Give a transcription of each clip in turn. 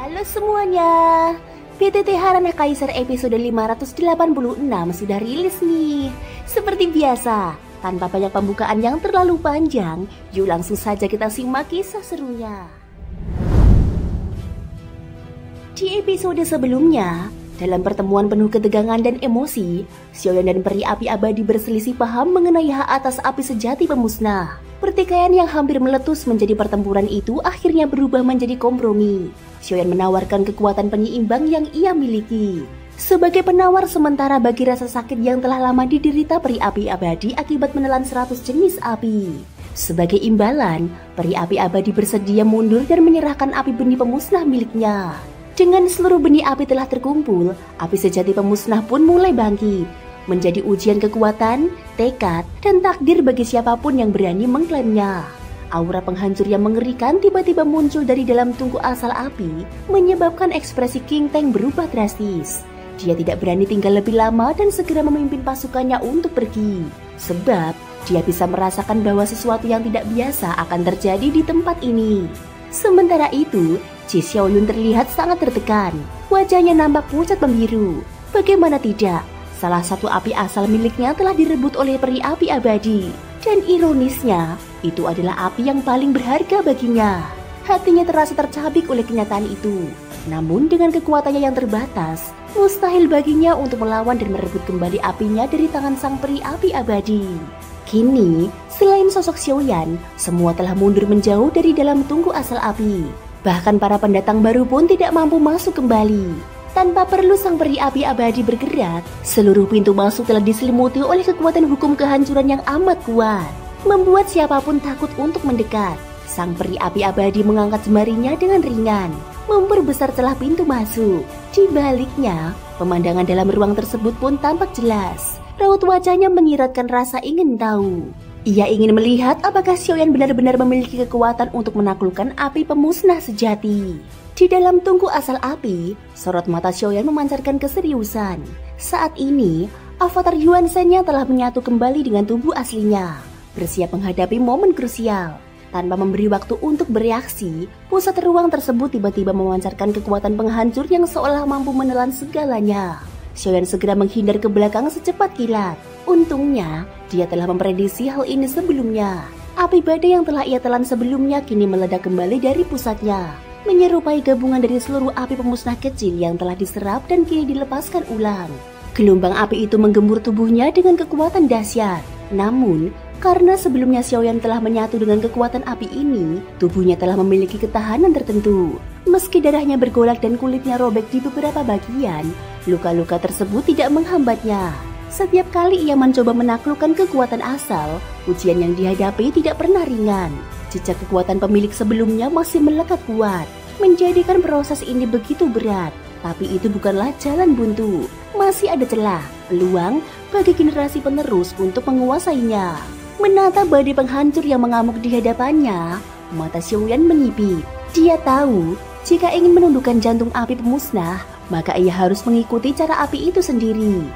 Halo semuanya, PTT Harana Kaisar episode 586 sudah rilis nih. Seperti biasa, tanpa banyak pembukaan yang terlalu panjang, yuk langsung saja kita simak kisah serunya. Di episode sebelumnya, dalam pertemuan penuh ketegangan dan emosi, Xiaoyan dan peri api abadi berselisih paham mengenai hak atas api sejati pemusnah. Pertikaian yang hampir meletus menjadi pertempuran itu akhirnya berubah menjadi kompromi. Xiaoyan menawarkan kekuatan penyeimbang yang ia miliki sebagai penawar sementara bagi rasa sakit yang telah lama diderita peri api abadi akibat menelan 100 jenis api. Sebagai imbalan, peri api abadi bersedia mundur dan menyerahkan api benih pemusnah miliknya. Dengan seluruh benih api telah terkumpul, api sejati pemusnah pun mulai bangkit, menjadi ujian kekuatan, tekad, dan takdir bagi siapapun yang berani mengklaimnya. Aura penghancur yang mengerikan tiba-tiba muncul dari dalam tungku asal api, menyebabkan ekspresi King Tang berubah drastis. Dia tidak berani tinggal lebih lama dan segera memimpin pasukannya untuk pergi. Sebab, dia bisa merasakan bahwa sesuatu yang tidak biasa akan terjadi di tempat ini. Sementara itu, Ji Xiaoyun terlihat sangat tertekan. Wajahnya nampak pucat membiru. Bagaimana tidak, salah satu api asal miliknya telah direbut oleh peri api abadi. Dan ironisnya, itu adalah api yang paling berharga baginya. Hatinya terasa tercabik oleh kenyataan itu. Namun dengan kekuatannya yang terbatas, mustahil baginya untuk melawan dan merebut kembali apinya dari tangan sang peri api abadi. Kini, selain sosok Xiaoyan, semua telah mundur menjauh dari dalam tungku asal api. Bahkan para pendatang baru pun tidak mampu masuk kembali. Tanpa perlu sang peri api abadi bergerak, seluruh pintu masuk telah diselimuti oleh kekuatan hukum kehancuran yang amat kuat, membuat siapapun takut untuk mendekat. Sang peri api abadi mengangkat jemarinya dengan ringan, memperbesar celah pintu masuk. Di baliknya, pemandangan dalam ruang tersebut pun tampak jelas. Raut wajahnya menyiratkan rasa ingin tahu. Ia ingin melihat apakah Xiaoyan benar-benar memiliki kekuatan untuk menaklukkan api pemusnah sejati. Di dalam tungku asal api, sorot mata Xiaoyan memancarkan keseriusan. Saat ini, avatar Yuan Shen-nya telah menyatu kembali dengan tubuh aslinya, bersiap menghadapi momen krusial. Tanpa memberi waktu untuk bereaksi, pusat ruang tersebut tiba-tiba memancarkan kekuatan penghancur yang seolah mampu menelan segalanya. Xiaoyan segera menghindar ke belakang secepat kilat. Untungnya, dia telah memprediksi hal ini sebelumnya. Api badai yang telah ia telan sebelumnya kini meledak kembali dari pusatnya, menyerupai gabungan dari seluruh api pemusnah kecil yang telah diserap dan kini dilepaskan ulang. Gelombang api itu menggembur tubuhnya dengan kekuatan dahsyat. Namun, karena sebelumnya Xiaoyan telah menyatu dengan kekuatan api ini, tubuhnya telah memiliki ketahanan tertentu. Meski darahnya bergolak dan kulitnya robek di beberapa bagian, luka-luka tersebut tidak menghambatnya. Setiap kali ia mencoba menaklukkan kekuatan asal, ujian yang dihadapi tidak pernah ringan. Jejak kekuatan pemilik sebelumnya masih melekat kuat, menjadikan proses ini begitu berat. Tapi itu bukanlah jalan buntu. Masih ada celah, peluang bagi generasi penerus untuk menguasainya. Menatap badai penghancur yang mengamuk di hadapannya, mata Xiaoyan menyipit. Dia tahu, jika ingin menundukkan jantung api pemusnah, maka ia harus mengikuti cara api itu sendiri.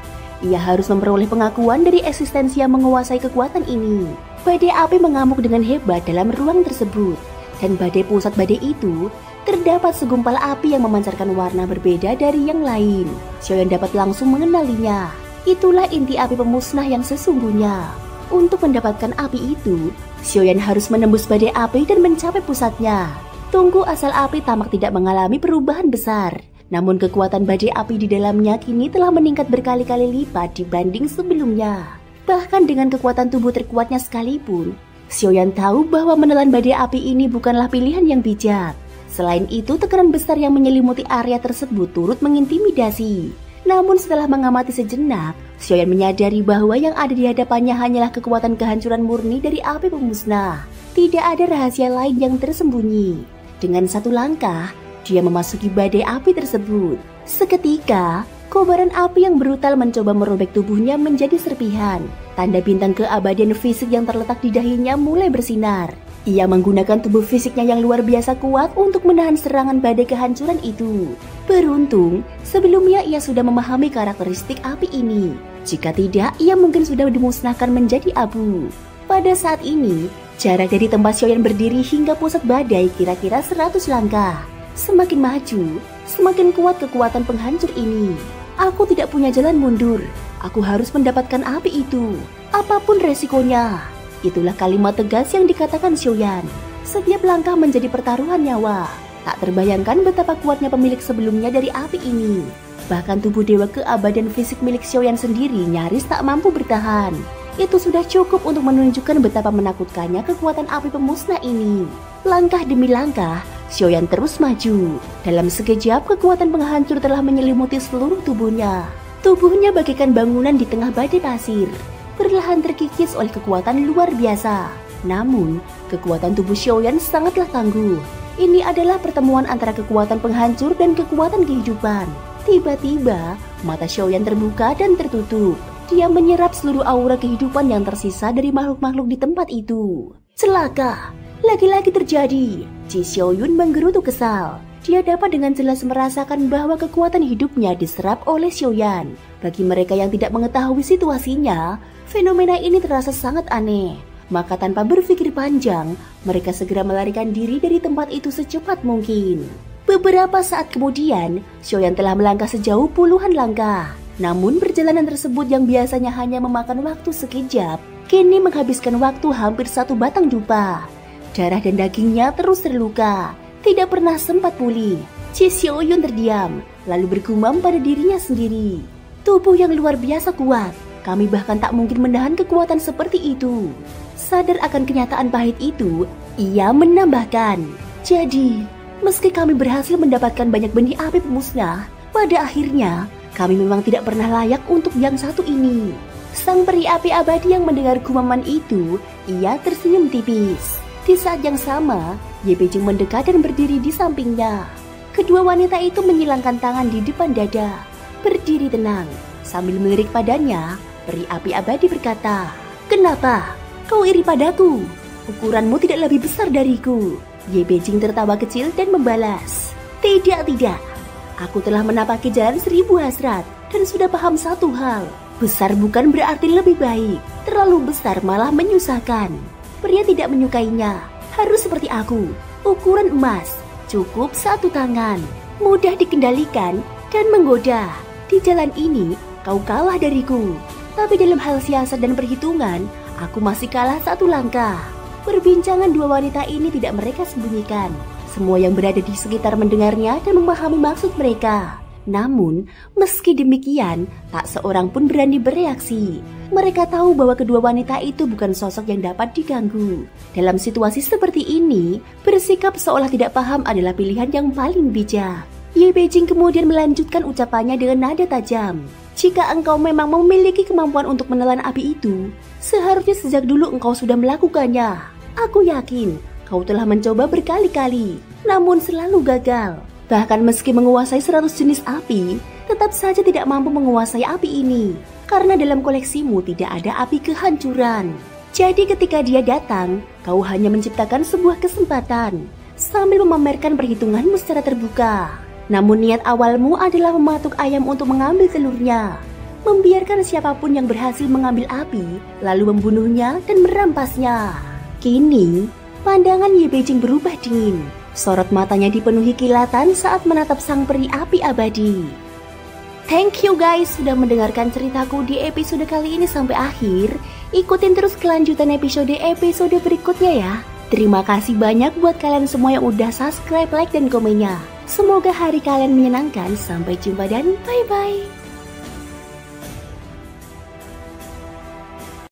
Ia harus memperoleh pengakuan dari eksistensi yang menguasai kekuatan ini. Badai api mengamuk dengan hebat dalam ruang tersebut. Dan badai pusat badai itu, terdapat segumpal api yang memancarkan warna berbeda dari yang lain. Xiaoyan dapat langsung mengenalinya. Itulah inti api pemusnah yang sesungguhnya. Untuk mendapatkan api itu, Xiaoyan harus menembus badai api dan mencapai pusatnya. Tungku asal api tampak tidak mengalami perubahan besar. Namun kekuatan badai api di dalamnya kini telah meningkat berkali-kali lipat dibanding sebelumnya. Bahkan dengan kekuatan tubuh terkuatnya sekalipun, Xiaoyan tahu bahwa menelan badai api ini bukanlah pilihan yang bijak. Selain itu, tekanan besar yang menyelimuti area tersebut turut mengintimidasi. Namun setelah mengamati sejenak, Xiaoyan menyadari bahwa yang ada di hadapannya hanyalah kekuatan kehancuran murni dari api pemusnah. Tidak ada rahasia lain yang tersembunyi. Dengan satu langkah, dia memasuki badai api tersebut. Seketika, kobaran api yang brutal mencoba merobek tubuhnya menjadi serpihan. Tanda bintang keabadian fisik yang terletak di dahinya mulai bersinar. Ia menggunakan tubuh fisiknya yang luar biasa kuat untuk menahan serangan badai kehancuran itu. Beruntung, sebelumnya ia sudah memahami karakteristik api ini. Jika tidak, ia mungkin sudah dimusnahkan menjadi abu. Pada saat ini, jarak dari tempat Xiaoyan berdiri hingga pusat badai kira-kira 100 langkah. Semakin maju, semakin kuat kekuatan penghancur ini. Aku tidak punya jalan mundur. Aku harus mendapatkan api itu, apapun resikonya. Itulah kalimat tegas yang dikatakan Xiaoyan. Setiap langkah menjadi pertaruhan nyawa. Tak terbayangkan betapa kuatnya pemilik sebelumnya dari api ini. Bahkan tubuh dewa keabadian fisik milik Xiaoyan sendiri nyaris tak mampu bertahan. Itu sudah cukup untuk menunjukkan betapa menakutkannya kekuatan api pemusnah ini. Langkah demi langkah, Xiaoyan terus maju. Dalam sekejap, kekuatan penghancur telah menyelimuti seluruh tubuhnya. Tubuhnya bagaikan bangunan di tengah badai pasir, perlahan terkikis oleh kekuatan luar biasa. Namun, kekuatan tubuh Xiaoyan sangatlah tangguh. Ini adalah pertemuan antara kekuatan penghancur dan kekuatan kehidupan. Tiba-tiba, mata Xiaoyan terbuka dan tertutup. Dia menyerap seluruh aura kehidupan yang tersisa dari makhluk-makhluk di tempat itu. Celaka! Lagi-lagi terjadi. Ji Xiaoyun menggerutu kesal. Dia dapat dengan jelas merasakan bahwa kekuatan hidupnya diserap oleh Xiaoyan. Bagi mereka yang tidak mengetahui situasinya, fenomena ini terasa sangat aneh. Maka tanpa berpikir panjang, mereka segera melarikan diri dari tempat itu secepat mungkin. Beberapa saat kemudian, Xiaoyan telah melangkah sejauh puluhan langkah. Namun perjalanan tersebut yang biasanya hanya memakan waktu sekejap, kini menghabiskan waktu hampir 1 batang dupa. Darah dan dagingnya terus terluka, tidak pernah sempat pulih. Ji Xiaoyun terdiam, lalu bergumam pada dirinya sendiri. Tubuh yang luar biasa kuat, kami bahkan tak mungkin menahan kekuatan seperti itu. Sadar akan kenyataan pahit itu, ia menambahkan, jadi, meski kami berhasil mendapatkan banyak benih api pemusnah, pada akhirnya kami memang tidak pernah layak untuk yang satu ini. Sang peri api abadi yang mendengar gumaman itu, ia tersenyum tipis. Di saat yang sama, Ye Beijing mendekat dan berdiri di sampingnya. Kedua wanita itu menyilangkan tangan di depan dada, berdiri tenang. Sambil melirik padanya, peri api abadi berkata, "Kenapa? Kau iri padaku? Ukuranmu tidak lebih besar dariku." Ye Beijing tertawa kecil dan membalas, Tidak. Aku telah menapaki jalan 1000 hasrat dan sudah paham satu hal. Besar bukan berarti lebih baik. Terlalu besar malah menyusahkan. Pria tidak menyukainya. Harus seperti aku. Ukuran emas. Cukup 1 tangan. Mudah dikendalikan dan menggoda. Di jalan ini, kau kalah dariku. Tapi dalam hal siasat dan perhitungan, aku masih kalah 1 langkah. Perbincangan dua wanita ini tidak mereka sembunyikan. Semua yang berada di sekitar mendengarnya dan memahami maksud mereka. Namun, meski demikian, tak seorang pun berani bereaksi. Mereka tahu bahwa kedua wanita itu bukan sosok yang dapat diganggu. Dalam situasi seperti ini, bersikap seolah tidak paham adalah pilihan yang paling bijak. Ye Beijing kemudian melanjutkan ucapannya dengan nada tajam. Jika engkau memang memiliki kemampuan untuk menelan api itu, seharusnya sejak dulu engkau sudah melakukannya. Aku yakin kau telah mencoba berkali-kali, namun selalu gagal. Bahkan meski menguasai 100 jenis api, tetap saja tidak mampu menguasai api ini. Karena dalam koleksimu tidak ada api kehancuran. Jadi ketika dia datang, kau hanya menciptakan sebuah kesempatan, sambil memamerkan perhitunganmu secara terbuka. Namun niat awalmu adalah mematuk ayam untuk mengambil telurnya. Membiarkan siapapun yang berhasil mengambil api, lalu membunuhnya dan merampasnya. Kini, pandangan Ye Beijing berubah dingin. Sorot matanya dipenuhi kilatan saat menatap sang peri api abadi. Thank you guys sudah mendengarkan ceritaku di episode kali ini sampai akhir. Ikutin terus kelanjutan episode berikutnya ya. Terima kasih banyak buat kalian semua yang udah subscribe, like, dan komennya. Semoga hari kalian menyenangkan. Sampai jumpa dan bye-bye.